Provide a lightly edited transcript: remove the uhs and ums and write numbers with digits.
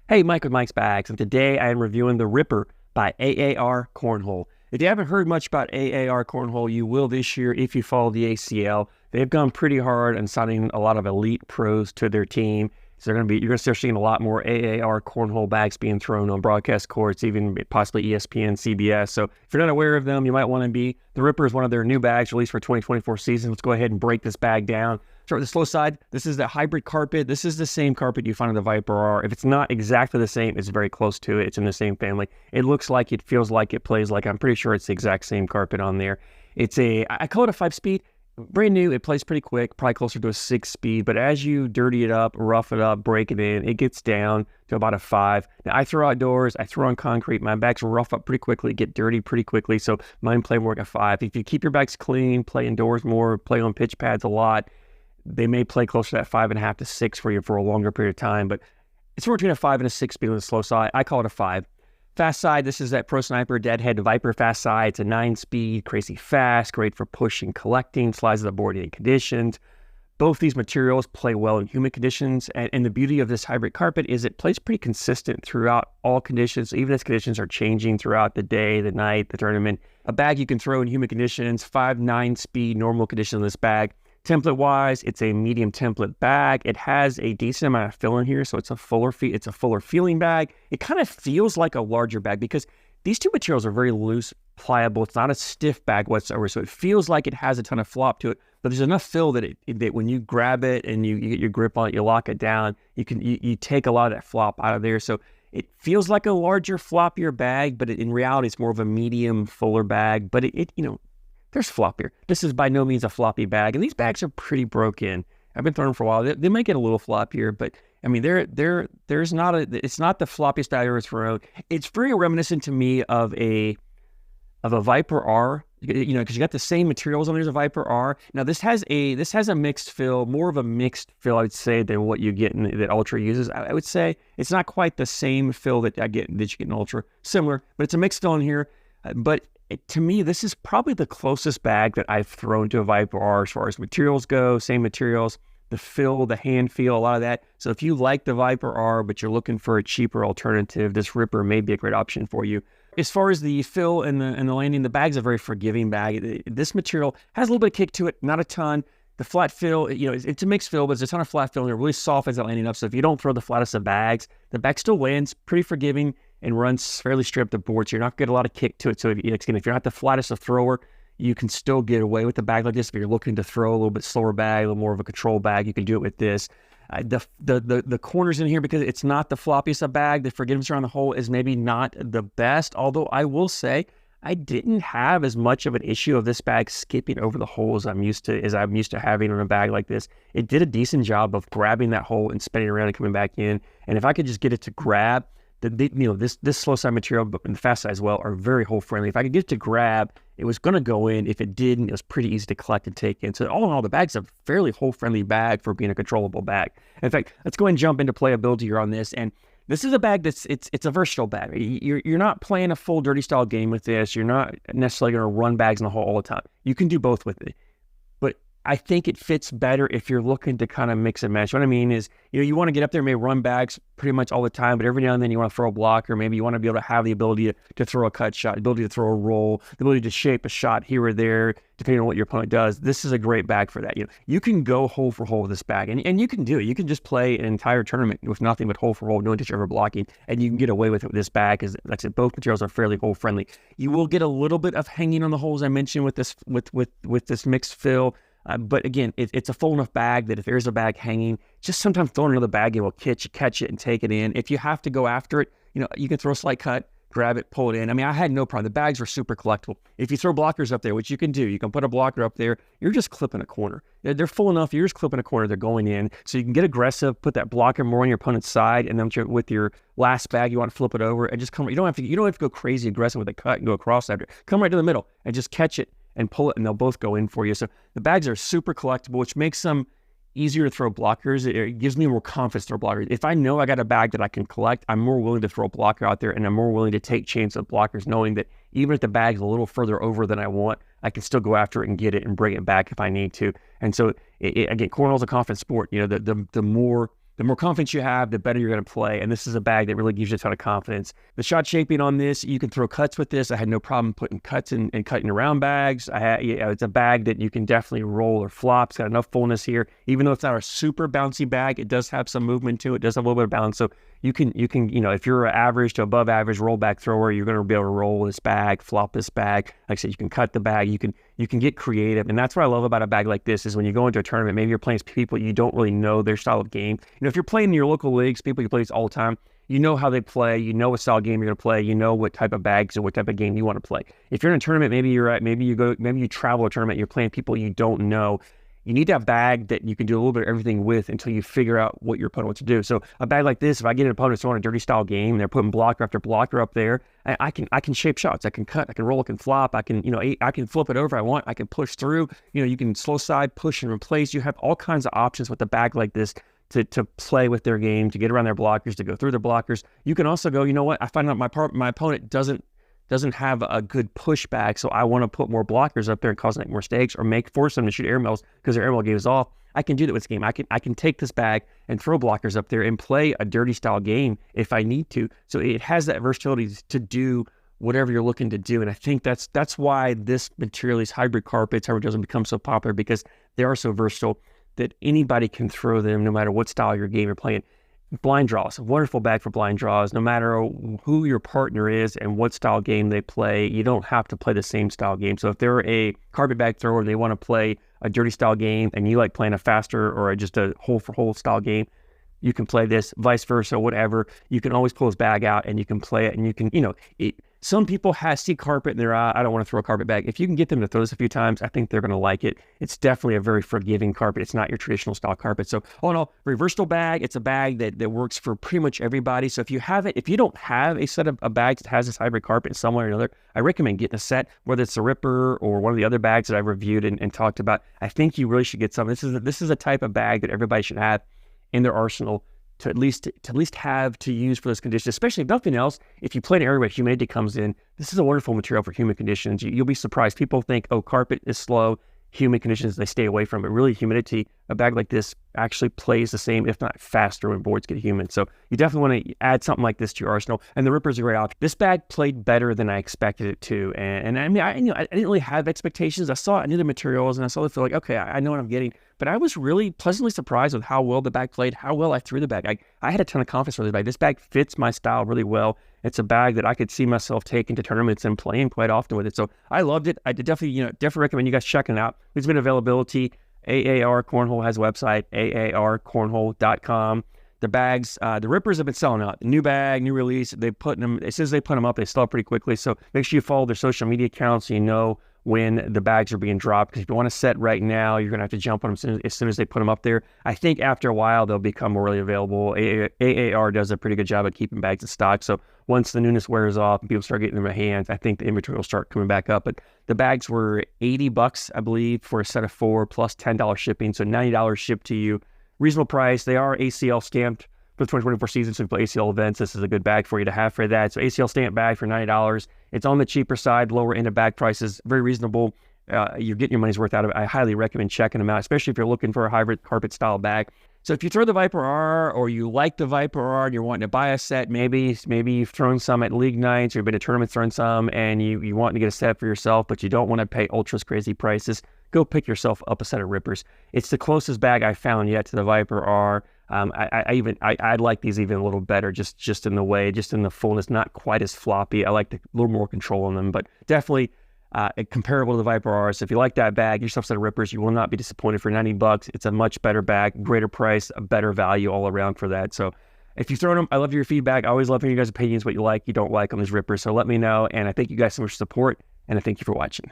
Hey, Mike with Mike's Bags, and today I am reviewing the Ripper by AAR Cornhole. If you haven't heard much about AAR Cornhole, you will this year if you follow the ACL. They've gone pretty hard on signing a lot of elite pros to their team. So you're going to start seeing a lot more AAR Cornhole bags being thrown on broadcast courts, even possibly ESPN, CBS. So if you're not aware of them, you might want to be. The Ripper is one of their new bags released for 2024 season. Let's go ahead and break this bag down. Start with the slow side. This is the hybrid carpet. This is the same carpet you find in the Viper R. If it's not exactly the same, it's very close to it. It's in the same family. It looks like, it feels like, it plays like. I'm pretty sure it's the exact same carpet on there. I call it a 5-speed. Brand new, it plays pretty quick, probably closer to a 6-speed, but as you dirty it up, rough it up, break it in, it gets down to about a 5. Now, I throw outdoors, I throw on concrete, my bags rough up pretty quickly, get dirty pretty quickly, so mine play more like a 5. If you keep your bags clean, play indoors more, play on pitch pads a lot, they may play closer to that 5.5 to 6 for you for a longer period of time, but it's between a 5 and a 6-speed on the slow side. I call it a 5. Fast side, this is that Pro Sniper Deadhead Viper fast side. It's a 9-speed, crazy fast, great for pushing, collecting, slides of the board in any conditions. Both these materials play well in humid conditions, and the beauty of this hybrid carpet is it plays pretty consistent throughout all conditions, even as conditions are changing throughout the day, the night, the tournament. A bag you can throw in humid conditions, 5-9-speed normal condition in this bag. Template-wise, it's a medium template bag. It has a decent amount of fill in here, so it's a fuller feeling bag. It kind of feels like a larger bag because these two materials are very loose, pliable. It's not a stiff bag whatsoever, so it feels like it has a ton of flop to it. But there's enough fill that that when you grab it and you get your grip on it, you lock it down. You take a lot of that flop out of there, so it feels like a larger, floppier bag. But in reality, it's more of a medium, fuller bag. But there's flop here. This is by no means a floppy bag, and these bags are pretty broken. I've been throwing them for a while. They might get a little floppier, but I mean, it's not the floppiest bag I've ever thrown. It's very reminiscent to me of a Viper R, because you got the same materials on there as a Viper R. Now this has a mixed fill, more of a mixed fill, I would say, than what you get that Ultra uses. I would say it's not quite the same fill that you get in Ultra. Similar, but it's a mixed fill in here. To me, this is probably the closest bag that I've thrown to a Viper R as far as materials go, same materials, the fill, the hand feel, a lot of that. So if you like the Viper R, but you're looking for a cheaper alternative, this Ripper may be a great option for you. As far as the fill and the landing, the bag's a very forgiving bag. This material has a little bit of kick to it, not a ton. The flat fill, it's a mixed fill, but there's a ton of flat fill, and it really softens that landing up. So if you don't throw the flattest of bags, the bag still lands pretty forgiving and runs fairly straight up the board, so you're not going to get a lot of kick to it. So if you're not the flattest of thrower, you can still get away with a bag like this. If you're looking to throw a little bit slower bag, a little more of a control bag, you can do it with this. The corners in here, because it's not the floppiest of bag, the forgiveness around the hole is maybe not the best, although I will say I didn't have as much of an issue of this bag skipping over the hole as I'm used to having on a bag like this. It did a decent job of grabbing that hole and spinning around and coming back in. And if I could just get it to grab, this slow side material, but the fast side as well, are very hole friendly. If I could get it to grab, it was going to go in. If it didn't, it was pretty easy to collect and take in. So all in all, the bag's a fairly hole friendly bag for being a controllable bag. In fact, let's go ahead and jump into playability here on this. And this is a bag it's a versatile bag. You're not playing a full dirty style game with this. You're not necessarily going to run bags in the hole all the time. You can do both with it. But I think it fits better if you're looking to kind of mix and match. What I mean is, you want to get up there and maybe run bags pretty much all the time, but every now and then you want to throw a block, or maybe you want to be able to have the ability to throw a cut shot, the ability to throw a roll, the ability to shape a shot here or there, depending on what your opponent does. This is a great bag for that. You can go hole for hole with this bag, and you can do it. You can just play an entire tournament with nothing but hole for hole, no ditch ever blocking, and you can get away with it with this bag, because like I said, both materials are fairly hole friendly. You will get a little bit of hanging on the holes I mentioned with this mixed fill. But again, it's a full enough bag that if there's a bag hanging, just sometimes throwing another bag, it will catch it and take it in. If you have to go after it, you can throw a slight cut, grab it, pull it in. I mean, I had no problem. The bags were super collectible. If you throw blockers up there, which you can do, you can put a blocker up there, you're just clipping a corner. They're full enough, you're just clipping a corner, they're going in. So you can get aggressive, put that blocker more on your opponent's side, and then with your last bag, you want to flip it over and just come. You don't have to go crazy aggressive with a cut and go across after. Come right to the middle and just catch it and pull it, and they'll both go in for you. So the bags are super collectible, which makes them easier to throw blockers. It gives me more confidence to throw blockers. If I know I got a bag that I can collect, I'm more willing to throw a blocker out there, and I'm more willing to take chances with blockers, knowing that even if the bag's a little further over than I want, I can still go after it and get it and bring it back if I need to. And so, again, cornhole's a confidence sport. The The more confidence you have, the better you're going to play. And this is a bag that really gives you a ton of confidence. The shot shaping on this, you can throw cuts with this. I had no problem putting cuts and cutting around bags. It's a bag that you can definitely roll or flop. It's got enough fullness here. Even though it's not a super bouncy bag, it does have some movement to it. It does have a little bit of balance. So you can, if you're an average to above average rollback thrower, you're going to be able to roll this bag, flop this bag. Like I said, you can cut the bag. You can get creative. And that's what I love about a bag like this is when you go into a tournament, maybe you're playing people you don't really know their style of game. If you're playing in your local leagues, people you play this all the time, you know how they play, you know what style of game you're going to play, you know what type of bags or what type of game you want to play. If you're in a tournament, maybe you travel a tournament, you're playing people you don't know. You need to have a bag that you can do a little bit of everything with until you figure out what your opponent wants to do. So a bag like this, if I get an opponent throwing a dirty style game and they're putting blocker after blocker up there, I can shape shots. I can cut, I can roll, I can flop, I can flip it over if I want, I can push through, you can slow side, push and replace. You have all kinds of options with a bag like this to play with their game, to get around their blockers, to go through their blockers. You can also go, I find out my opponent doesn't have a good pushback, so I want to put more blockers up there and cause them more mistakes or force them to shoot air mails because their air mail game is off. I can do that with this game. I can take this bag and throw blockers up there and play a dirty style game if I need to. So it has that versatility to do whatever you're looking to do. And I think that's why this material, these hybrid carpets, hybrid doesn't become so popular, because they are so versatile that anybody can throw them no matter what style your game you're playing. Blind draws, a wonderful bag for blind draws. No matter who your partner is and what style game they play, you don't have to play the same style game. So if they're a carpet bag thrower and they want to play a dirty style game and you like playing a faster or just a hole for hole style game, you can play this, vice versa, whatever. You can always pull this bag out and you can play it, and you can, some people see carpet and they're, I don't want to throw a carpet bag. If you can get them to throw this a few times, I think they're going to like it. It's definitely a very forgiving carpet. It's not your traditional style carpet. So all in all, very versatile bag. It's a bag that works for pretty much everybody. So if you don't have a set of bags that has this hybrid carpet in some way or another, I recommend getting a set, whether it's a Ripper or one of the other bags that I've reviewed and talked about. I think you really should get some. This is a type of bag that everybody should have in their arsenal to at least have to use for those conditions, especially if nothing else. If you play in an area where humidity comes in, this is a wonderful material for humid conditions. You'll be surprised. People think, carpet is slow, humid conditions, they stay away from it. Really, humidity, a bag like this actually plays the same, if not faster, when boards get humid. So you definitely want to add something like this to your arsenal. And the Ripper's a great option. This bag played better than I expected it to. And I mean, I didn't really have expectations. I knew the materials, and I saw the feel like, okay, I know what I'm getting. But I was really pleasantly surprised with how well the bag played, how well I threw the bag. I had a ton of confidence for this bag. This bag fits my style really well. It's a bag that I could see myself taking to tournaments and playing quite often with it. So I loved it. I definitely recommend you guys checking it out. There's been availability. AAR Cornhole has a website, AARcornhole.com. The bags, the Rippers have been selling out. The new bag, new release, as soon as they put them up, they sell pretty quickly. So make sure you follow their social media accounts so you know when the bags are being dropped. Because if you want to set right now, you're going to have to jump on them as soon as they put them up there. I think after a while, they'll become more really available. AAR does a pretty good job at keeping bags in stock. So once the newness wears off and people start getting them in their hands, I think the inventory will start coming back up. But the bags were $80, I believe, for a set of 4 plus $10 shipping. So $90 shipped to you. Reasonable price. They are ACL stamped for the 2024 season. So if you play ACL events, this is a good bag for you to have for that. So ACL stamped bag for $90. It's on the cheaper side, lower end of bag prices, very reasonable. You're getting your money's worth out of it. I highly recommend checking them out, especially if you're looking for a hybrid carpet style bag. So if you throw the Viper R, or you like the Viper R and you're wanting to buy a set, maybe you've thrown some at league nights, or you've been to tournaments throwing some, and you want to get a set for yourself, but you don't want to pay ultra crazy prices, go pick yourself up a set of Rippers. It's the closest bag I found yet to the Viper R. I like these even a little better, just in the way, just in the fullness, not quite as floppy. I like a little more control on them, but definitely comparable to the Viper R. So if you like that bag, get yourself a set of Rippers. You will not be disappointed for $90. It's a much better bag, greater price, a better value all around for that. So if you've thrown them, I love your feedback. I always love hearing your guys' opinions, what you like, you don't like on these Rippers. So let me know. And I thank you guys so much for support, and I thank you for watching.